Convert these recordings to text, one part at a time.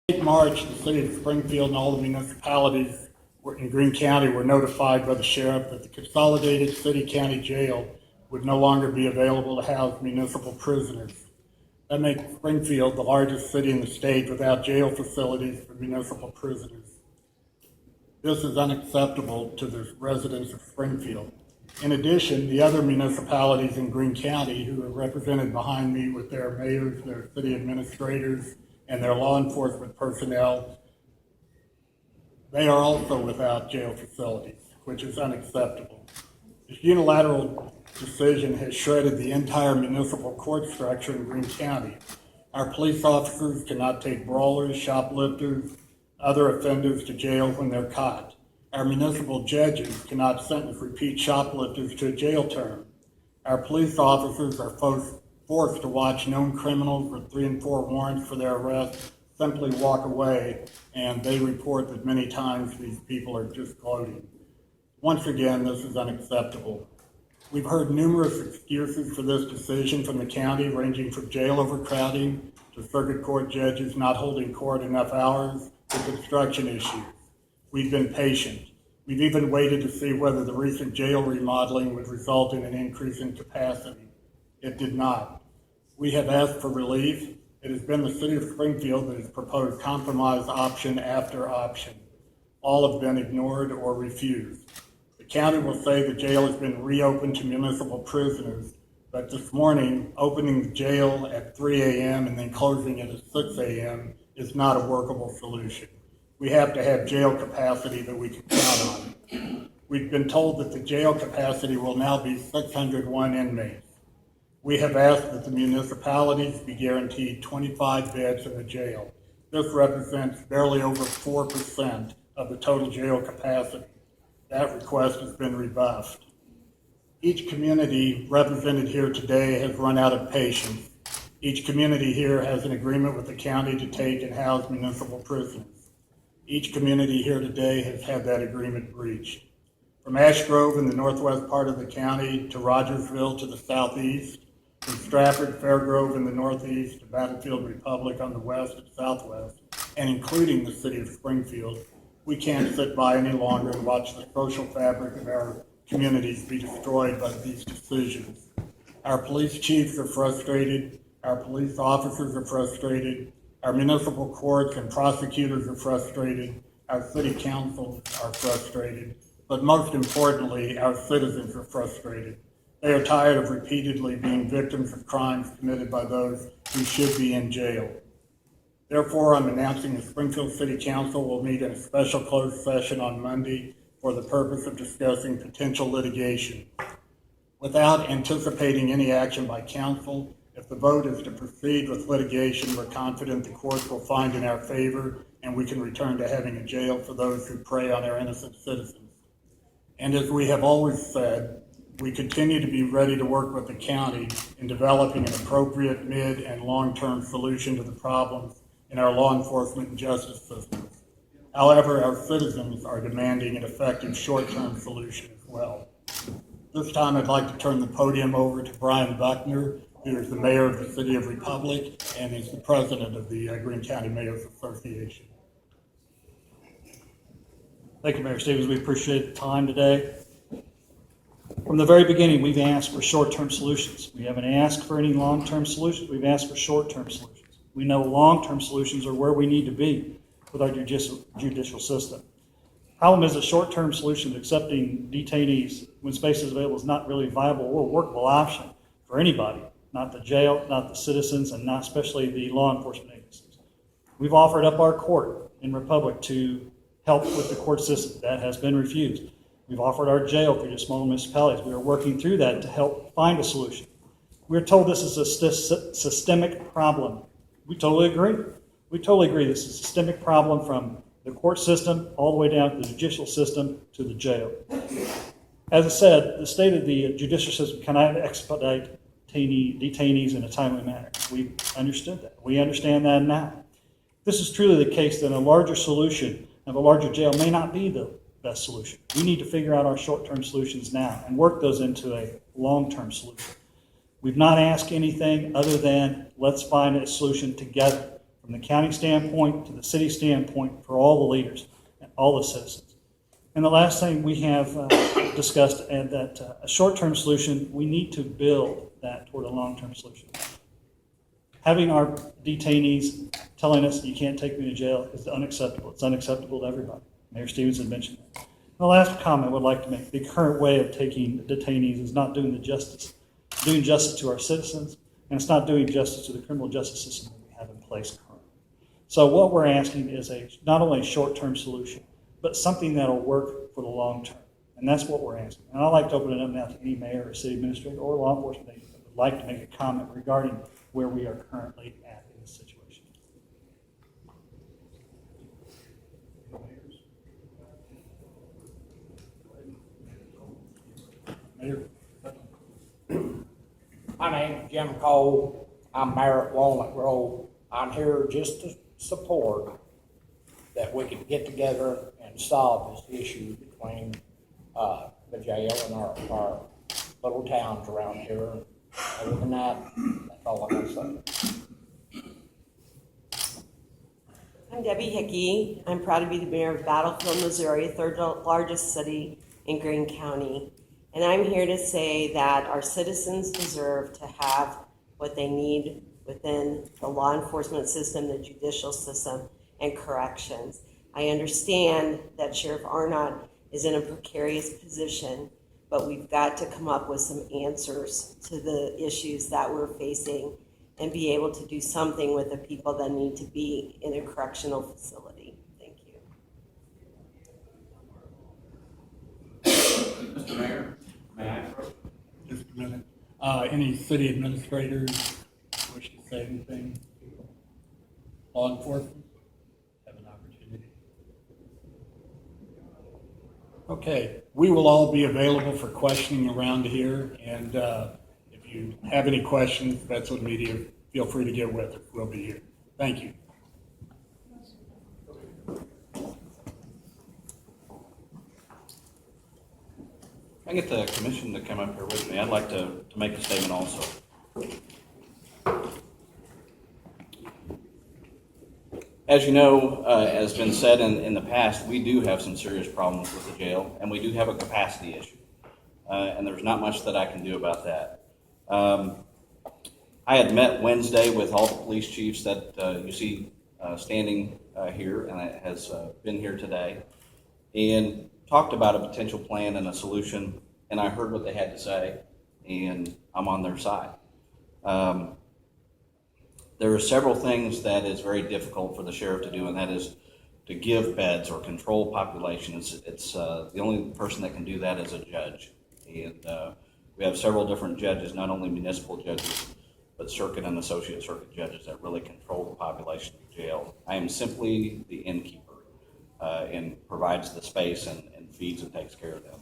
In March, the city of Springfield and all the municipalities in Greene County were notified by the sheriff that the consolidated city-county jail would no longer be available to house municipal prisoners. That makes Springfield the largest city in the state without jail facilities for municipal prisoners. This is unacceptable to the residents of Springfield. In addition, the other municipalities in Greene County who are represented behind me with their mayors, their city administrators, and their law enforcement personnel, they are also without jail facilities, which is unacceptable. This unilateral decision has shredded the entire municipal court structure in Greene County. Our police officers cannot take brawlers, shoplifters, other offenders to jail when they're caught. Our municipal judges cannot sentence repeat shoplifters to a jail term. Our police officers are forced to watch known criminals with 3 and 4 warrants for their arrest simply walk away, and they report that many times these people are just gloating. Once again, this is unacceptable. We've heard numerous excuses for this decision from the county, ranging from jail overcrowding to circuit court judges not holding court enough hours to construction issues. We've been patient. We've even waited to see whether the recent jail remodeling would result in an increase in capacity. It did not. We have asked for relief. It has been the city of Springfield that has proposed compromise option after option. All have been ignored or refused. The county will say the jail has been reopened to municipal prisoners, but this morning, opening the jail at 3 a.m. and then closing it at 6 a.m. is not a workable solution. We have to have jail capacity that we can count on. We've been told that the jail capacity will now be 601 inmates. We have asked that the municipalities be guaranteed 25 beds in the jail. This represents barely over 4% of the total jail capacity. That request has been rebuffed. Each community represented here today has run out of patience. Each community here has an agreement with the county to take and house municipal prisoners. Each community here today has had that agreement breached. From Ash Grove in the northwest part of the county to Rogersville to the southeast, from Stratford, Fairgrove in the northeast to Battlefield Republic on the west and southwest, and including the city of Springfield, we can't sit by any longer and watch the social fabric of our communities be destroyed by these decisions. Our police chiefs are frustrated, our police officers are frustrated, our municipal courts and prosecutors are frustrated, our city councils are frustrated, but most importantly, our citizens are frustrated. They are tired of repeatedly being victims of crimes committed by those who should be in jail. Therefore, I'm announcing the Springfield City Council will meet in a special closed session on Monday for the purpose of discussing potential litigation. Without anticipating any action by council, if the vote is to proceed with litigation, we're confident the courts will find in our favor and we can return to having a jail for those who prey on our innocent citizens. And as we have always said, we continue to be ready to work with the county in developing an appropriate mid- and long-term solution to the problems in our law enforcement and justice systems. However, our citizens are demanding an effective short-term solution as well. This time I'd like to turn the podium over to Brian Buckner, who is the mayor of the City of Republic and is the president of the Greene County Mayors Association. Thank you, Mayor Stephens. We appreciate the time today. From the very beginning, we've asked for short-term solutions. We haven't asked for any long-term solutions. We've asked for short-term solutions. We know long-term solutions are where we need to be with our judicial system. Problem is, a short-term solution of accepting detainees when space is available is not really a viable or workable option for anybody, not the jail, not the citizens, and not especially the law enforcement agencies. We've offered up our court in Republic to help with the court system. That has been refused. We've offered our jail through the small municipalities. We are working through that to help find a solution. We're told this is a systemic problem. We totally agree. We totally agree this is a systemic problem from the court system all the way down to the judicial system to the jail. As I said, the state of the judicial system cannot expedite detainees in a timely manner. We understood that. We understand that now. This is truly the case, then a larger solution of a larger jail may not be the best solution. We need to figure out our short-term solutions now and work those into a long-term solution. We've not asked anything other than let's find a solution together from the county standpoint to the city standpoint for all the leaders and all the citizens. And the last thing we have discussed, and that a short-term solution, we need to build that toward a long-term solution. Having our detainees telling us you can't take me to jail is unacceptable. It's unacceptable to everybody. Mayor Stephens had mentioned that. The last comment I would like to make, the current way of taking detainees is not doing justice to our citizens, and it's not doing justice to the criminal justice system that we have in place currently. So what we're asking is not only a short-term solution, but something that'll work for the long term. And that's what we're asking. And I'd like to open it up now to any mayor or city administrator or law enforcement agent that would like to make a comment regarding where we are currently at in this situation. Mayor? My name's Jim Cole. I'm mayor at Walnut Grove. I'm here just to support that we can get together and solve this issue between the jail and our little towns around here. Other than that, that's all I'm gonna say. I'm Debbie Hickey. I'm proud to be the mayor of Battlefield, Missouri, third largest city in Greene County. And I'm here to say that our citizens deserve to have what they need within the law enforcement system, the judicial system, and corrections. I understand that Sheriff Arnott is in a precarious position, but we've got to come up with some answers to the issues that we're facing and be able to do something with the people that need to be in a correctional facility. Thank you. Mr. Mayor, may I? Just a minute. Any city administrators wish to say anything? Law enforcement? Have an opportunity. Okay, we will all be available for questioning around here, and if you have any questions, Betswood Media, feel free to get with us. We'll be here. Thank you. I get the commission to come up here with me. I'd like to make a statement also. As you know, as been said in the past, we do have some serious problems with the jail, and we do have a capacity issue. And there's not much that I can do about that. I had met Wednesday with all the police chiefs that you see standing here, and it has been here today, and talked about a potential plan and a solution, and I heard what they had to say, and I'm on their side. There are several things that is very difficult for the sheriff to do, and that is to give beds or control population. It's the only person that can do that is a judge, and we have several different judges, not only municipal judges, but circuit and associate circuit judges that really control the population of the jail. I am simply the innkeeper and provides the space and feeds and takes care of them.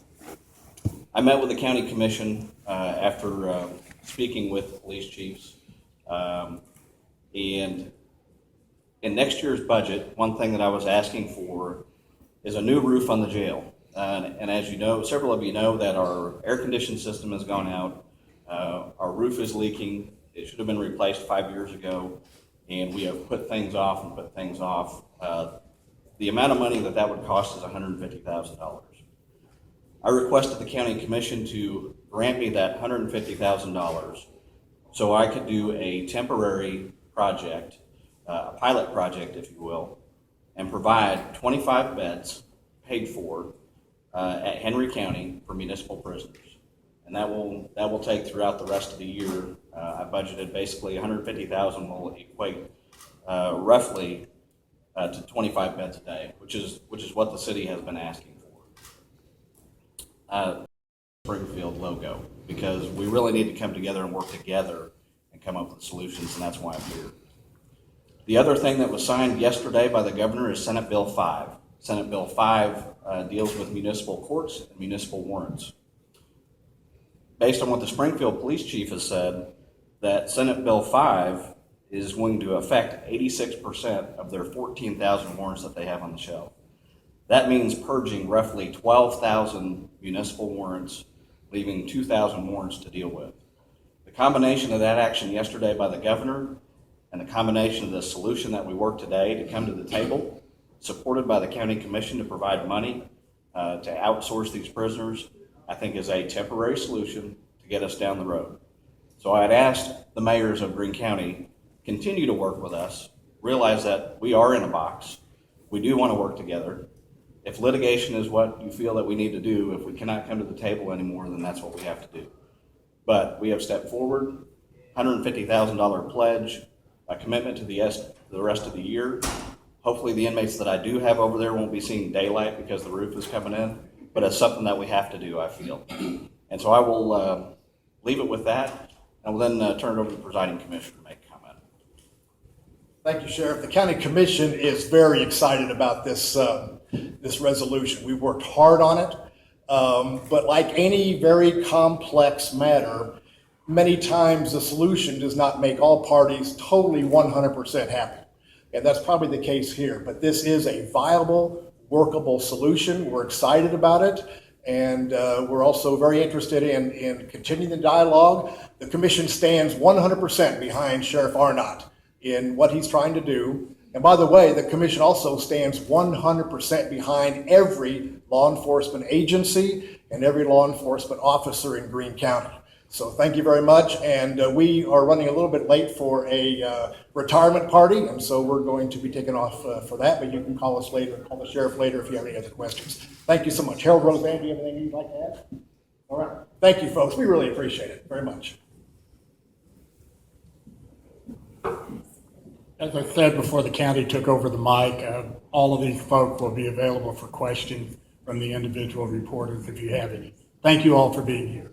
I met with the county commission after speaking with the police chiefs, and in next year's budget, one thing that I was asking for is a new roof on the jail. And as you know, several of you know that our air conditioning system has gone out, our roof is leaking. It should have been replaced 5 years ago, and we have put things off and put things off. The amount of money that would cost is $150,000. I requested the county commission to grant me that $150,000 so I could do a temporary project, a pilot project, if you will, and provide 25 beds paid for at Henry County for municipal prisoners. And that will take throughout the rest of the year. I budgeted basically $150,000 will equate roughly to 25 beds a day, which is what the city has been asking for. Springfield logo, because we really need to come together and work together and come up with solutions, and that's why I'm here. The other thing that was signed yesterday by the governor is Senate Bill 5. Senate Bill 5 deals with municipal courts and municipal warrants. Based on what the Springfield police chief has said, that Senate Bill 5 is going to affect 86% of their 14,000 warrants that they have on the shelf. That means purging roughly 12,000 municipal warrants, leaving 2,000 warrants to deal with. The combination of that action yesterday by the governor And the combination of the solution that we work today to come to the table, supported by the county commission to provide money to outsource these prisoners, I think is a temporary solution to get us down the road. So I'd asked the mayors of Greene County, continue to work with us, realize that we are in a box. We do want to work together. If litigation is what you feel that we need to do, if we cannot come to the table anymore, then that's what we have to do. But we have stepped forward, $150,000 pledge, a commitment to the rest of the year. Hopefully the inmates that I do have over there won't be seeing daylight because the roof is coming in, but it's something that we have to do, I feel. And so I will leave it with that. I will then turn it over to the presiding commissioner to make a comment. Thank you, Sheriff. The county commission is very excited about this resolution. We worked hard on it, but like any very complex matter, many times the solution does not make all parties totally 100% happy. And that's probably the case here, but this is a viable, workable solution. We're excited about it, and we're also very interested in continuing the dialogue. The commission stands 100% behind Sheriff Arnott in what he's trying to do. And by the way, the commission also stands 100% behind every law enforcement agency and every law enforcement officer in Greene County. So thank you very much. And we are running a little bit late for a retirement party, and so we're going to be taking off for that, but you can call us later, call the sheriff later if you have any other questions. Thank you so much. Harold, Roseanne, do you have anything you'd like to add? All right. Thank you, folks. We really appreciate it very much. As I said before the county took over the mic, all of these folks will be available for questions from the individual reporters if you have any. Thank you all for being here.